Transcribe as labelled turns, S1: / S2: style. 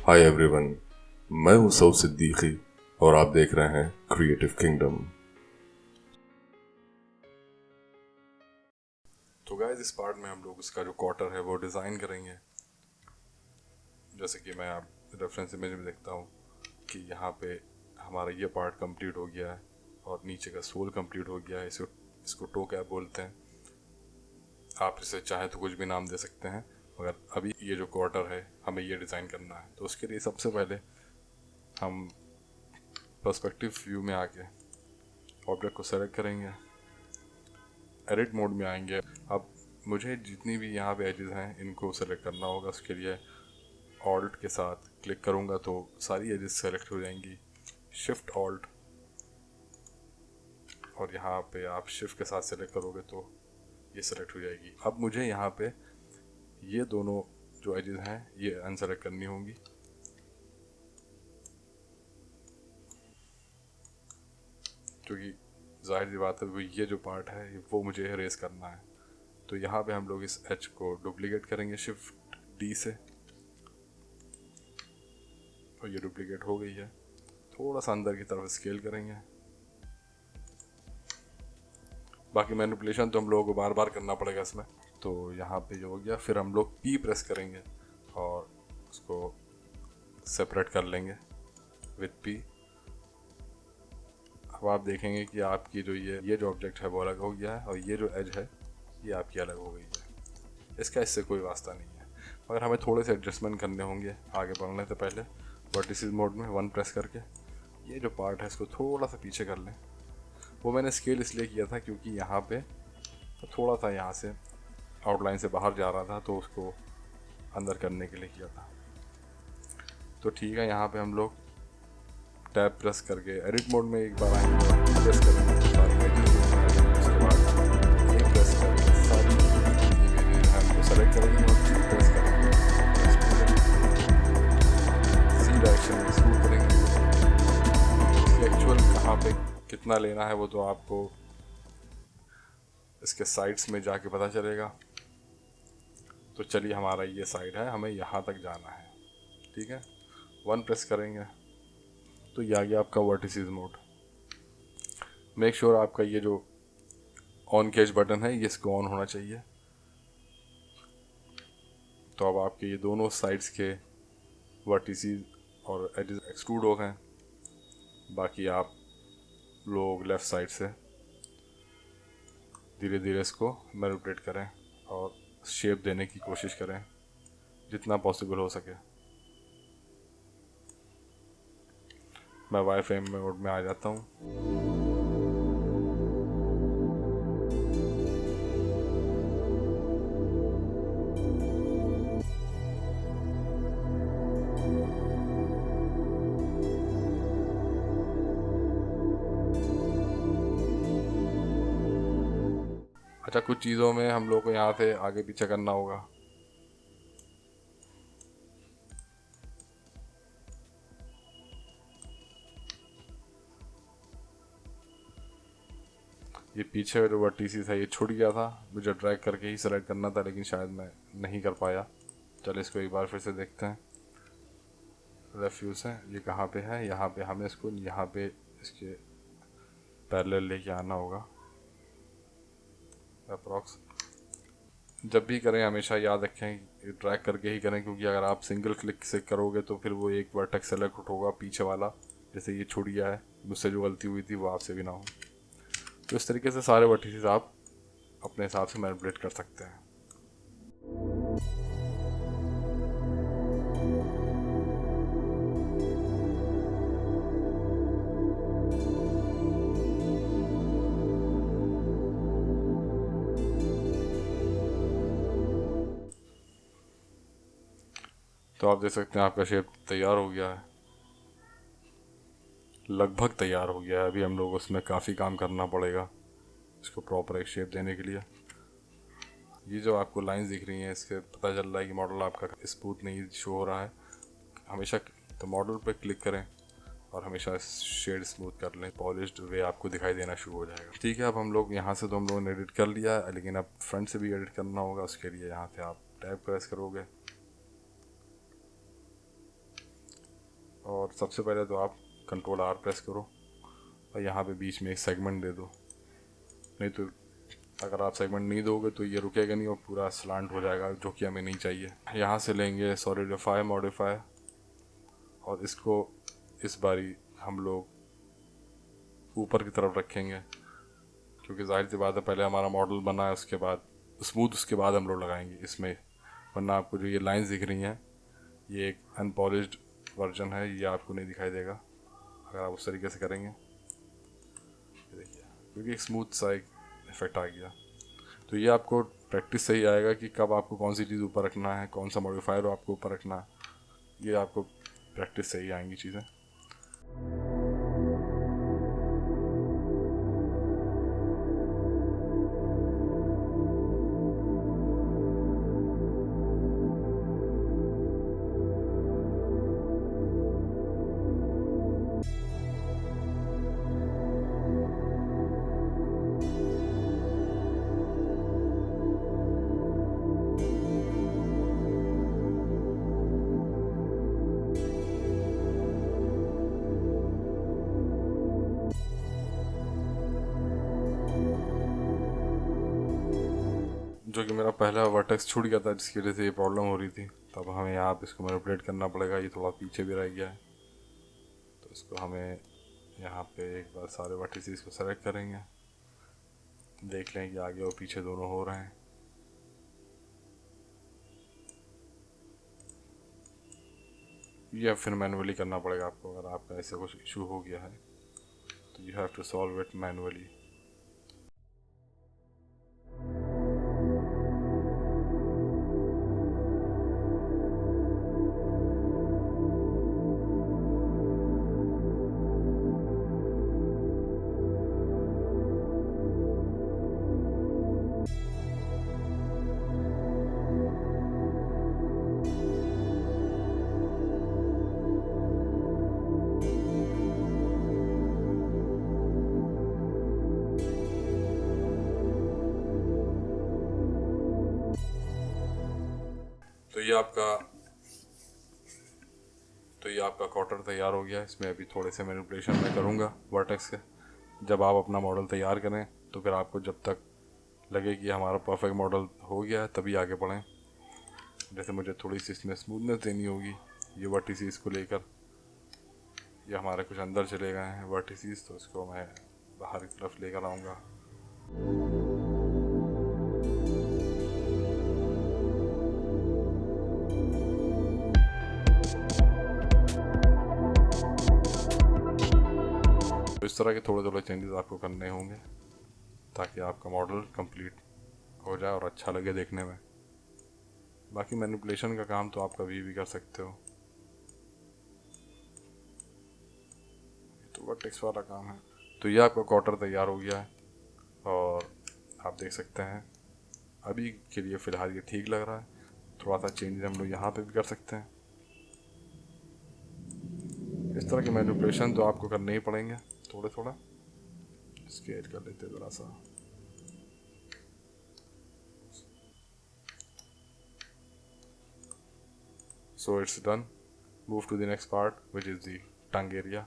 S1: Hi everyone, मैं हूं सऊद सिद्दीकी और आप देख रहे हैं क्रिएटिव किंगडम। तो गाइस, इस पार्ट में हम लोग उसका जो क्वार्टर है वो डिज़ाइन करेंगे। जैसे कि मैं आप रेफरेंस इमेज में देखता हूँ कि यहाँ पे हमारा ये पार्ट कंप्लीट हो गया है और नीचे का सोल कंप्लीट हो गया है। इसको टो कैप बोलते हैं। आप इसे चाहे तो कुछ भी नाम दे सकते हैं, मगर अभी ये जो क्वार्टर है हमें ये डिज़ाइन करना है। तो उसके लिए सबसे पहले हम पर्सपेक्टिव व्यू में आके ऑब्जेक्ट को सेलेक्ट करेंगे, एडिट मोड में आएंगे। अब मुझे जितनी भी यहाँ पे एजेस हैं इनको सेलेक्ट करना होगा। उसके लिए ऑल्ट के साथ क्लिक करूँगा तो सारी एजेस सेलेक्ट हो जाएंगी। शिफ्ट ऑल्ट, और यहाँ पे आप शिफ्ट के साथ सेलेक्ट करोगे तो ये सेलेक्ट हो जाएगी। अब मुझे यहाँ पे ये दोनों जो एजेस हैं ये अनसेलेक्ट करनी होंगी, क्योंकि जाहिर सी बात है वो ये जो पार्ट है वो मुझे इरेज करना है। तो यहाँ पे हम लोग इस एच को डुप्लीकेट करेंगे शिफ्ट डी से, और ये डुप्लीकेट हो गई है। थोड़ा सा अंदर की तरफ स्केल करेंगे। बाकी मैनिपुलेशन तो हम लोगों को बार बार करना पड़ेगा इसमें। तो यहाँ पे जो हो गया, फिर हम लोग पी प्रेस करेंगे और उसको सेपरेट कर लेंगे विथ पी। अब आप देखेंगे कि आपकी जो ये जो ऑब्जेक्ट है वो अलग हो गया है और ये जो एज है ये आपकी अलग हो गई है। इसका इससे कोई वास्ता नहीं है, मगर हमें थोड़े से एडजस्टमेंट करने होंगे आगे बढ़ने से पहले। वर्टिसेस मोड में 1 प्रेस करके ये जो पार्ट है इसको थोड़ा सा पीछे कर लें। वो मैंने स्केल इसलिए किया था क्योंकि यहाँ पे थोड़ा सा यहाँ से आउटलाइन से बाहर जा रहा था, तो उसको अंदर करने के लिए किया था। तो ठीक है, यहाँ पे हम लोग टैब प्रेस करके एडिट मोड में एक बार आएंगे, प्रेस करेंगे सारी इमेजेस। उसके बाद एक प्रेस करके सारी इमेजेस हैं उनको सेलेक्ट करेंगे और प्रेस करेंगे, सी डायरेक्शन में एक्सट्रूड करेंगे। एक्चुअल कहाँ पे कितना लेना है वो तो आपको इसके साइड्स में जाके पता चलेगा। तो चलिए, हमारा ये साइड है, हमें यहाँ तक जाना है। ठीक है, 1 प्रेस करेंगे तो ये आ गया आपका वर्टिसेस मोड। मेक श्योर आपका ये जो ऑन कैच बटन है ये इसको ऑन होना चाहिए। तो अब आपके ये दोनों साइड्स के वर्टिसेस और एजेस एक्सट्रूड हो गए। बाकी आप लोग लेफ़्ट साइड से धीरे धीरे इसको मैनिपुलेट करें और शेप देने की कोशिश करें जितना पॉसिबल हो सके। मैं वाई फ्रेम मोड में आ जाता हूँ। अच्छा, कुछ चीज़ों में हम लोग को यहाँ से आगे पीछे करना होगा। ये पीछे जो वर्टिसेस है ये छूट गया था, मुझे ड्रैग करके ही सेलेक्ट करना था, लेकिन शायद मैं नहीं कर पाया। चलो इसको एक बार फिर से देखते हैं। रेफ्यूज है, ये कहाँ पे है? यहाँ पे हमें इसको यहाँ पे इसके पैरेलल लेके आना होगा अप्रॉक्स। जब भी करें हमेशा याद रखें ड्रैग करके ही करें, क्योंकि अगर आप सिंगल क्लिक से करोगे तो फिर वो एक वर्टेक्स सेलेक्ट होगा पीछे वाला। जैसे ये छूट गया है, मुझसे जो गलती हुई थी वो आपसे भी ना हो। तो इस तरीके से सारे वर्टिसेस आप अपने हिसाब से मैनिपुलेट कर सकते हैं। तो आप देख सकते हैं आपका शेप तैयार हो गया है, लगभग तैयार हो गया है। अभी हम लोग उसमें काफ़ी काम करना पड़ेगा इसको प्रॉपर एक शेप देने के लिए। ये जो आपको लाइंस दिख रही हैं इसके पता चल रहा है कि मॉडल आपका स्मूथ नहीं शो हो रहा है। हमेशा तो मॉडल पे क्लिक करें और हमेशा शेड स्मूथ कर लें, पॉलिश्ड वे आपको दिखाई देना शुरू हो जाएगा। ठीक है, अब हम लोग यहाँ से तो हम लोगों ने एडिट कर लिया है, लेकिन अब फ्रंट से भी एडिट करना होगा। उसके लिए यहाँ से आप टैब प्रेस करोगे और सबसे पहले तो आप कंट्रोल R प्रेस करो और यहाँ पे बीच में एक सेगमेंट दे दो, नहीं तो अगर आप सेगमेंट नहीं दोगे तो ये रुकेगा नहीं और पूरा स्लांट हो जाएगा, जो कि हमें नहीं चाहिए। यहाँ से लेंगे सॉलिडिफाई मॉडिफाई और इसको इस बारी हम लोग ऊपर की तरफ रखेंगे, क्योंकि जाहिर सी बात है पहले हमारा मॉडल बना है, उसके बाद स्मूथ, उसके बाद हम लोग लगाएंगे इसमें। वरना आपको जो ये लाइंस दिख रही हैं ये एक अनपॉलिश्ड वर्जन है, ये आपको नहीं दिखाई देगा अगर आप उस तरीके से करेंगे। देखिए क्योंकि एक स्मूथ सा एक इफेक्ट आ गया। तो ये आपको प्रैक्टिस से ही आएगा कि कब आपको कौन सी चीज़ ऊपर रखना है, कौन सा मॉडिफायर आपको ऊपर रखना है, ये आपको प्रैक्टिस से ही आएंगी चीज़ें। जो कि मेरा पहला वर्टेक्स छूट गया था, जिसकी वजह से ये प्रॉब्लम हो रही थी। तब हमें यहाँ पे इसको मैनिपुलेट करना पड़ेगा, ये थोड़ा पीछे भी रह गया है, तो इसको हमें यहाँ पे एक बार सारे वर्टिसेस को सेलेक्ट करेंगे, देख लें कि आगे और पीछे दोनों हो रहे हैं। ये फिर मैनुअली करना पड़ेगा आपको, अगर आपका ऐसे कुछ इशू हो गया है तो you have to solve it manually. तो ये आपका क्वार्टर तैयार हो गया। इसमें अभी थोड़े से मैनिपुलेशन मैं करूँगा वर्टेक्स के। जब आप अपना मॉडल तैयार करें तो फिर आपको जब तक लगे कि हमारा परफेक्ट मॉडल हो गया है तभी आगे बढ़ें। जैसे मुझे थोड़ी सी इसमें स्मूथनेस देनी होगी, ये वर्टिसेस को लेकर, ये हमारे कुछ अंदर चले गए हैं वर्टिसेस, तो इसको मैं बाहर की तरफ लेकर आऊँगा। तो इस तरह के थोड़े थोड़े चेंजेस आपको करने होंगे ताकि आपका मॉडल कंप्लीट हो जाए और अच्छा लगे देखने में। बाकी मैनिपुलेशन का काम तो आप कभी भी कर सकते हो, तो वर्टेक्स वाला काम है। तो ये आपका क्वार्टर तैयार हो गया है और आप देख सकते हैं अभी के लिए फ़िलहाल ये ठीक लग रहा है। थोड़ा सा चेंज हम लोग यहाँ पे भी कर सकते हैं। इस तरह के मैनिपुलेशन तो आपको करने ही पड़ेंगे थोड़े थोड़ा। स्केल कर लेते ज़रा सा। So it's done. Move to the next part, which is the tongue area.